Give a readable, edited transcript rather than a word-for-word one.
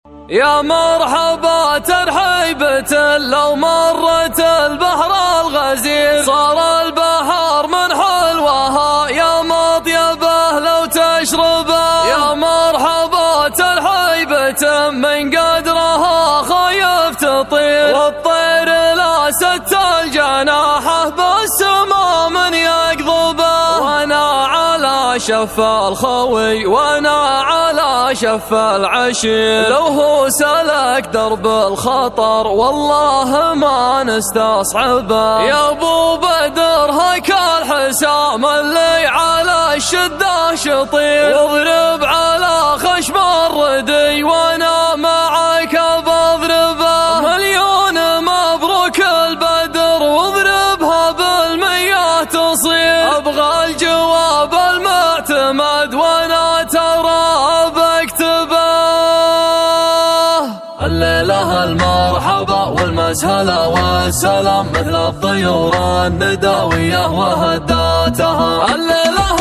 يا مرحبا ترحيبة لو مرت البحر الغزير، صار البحر من حلوها يا مطيبه لو تشربه. يا مرحبا ترحيبة من قدرها خايف تطير، والطير لا ست الجناحه بالسما من يقضبه. وانا على شف الخوي وانا على شف العشير، لو هو سلك درب الخطر والله ما نستصعبه. يا ابو بدر هيك الحسام اللي على الشده شطير، واضرب على خشم الردي وانا معك بضربه. مليون مبروك البدر واضربها بالمية تصير، ابغى الجواب المعتمد وانا ترى بكتبه. الليلة المرحبا والمسهلة والسلام مثل الطيور النداوية وهداتها. الليلة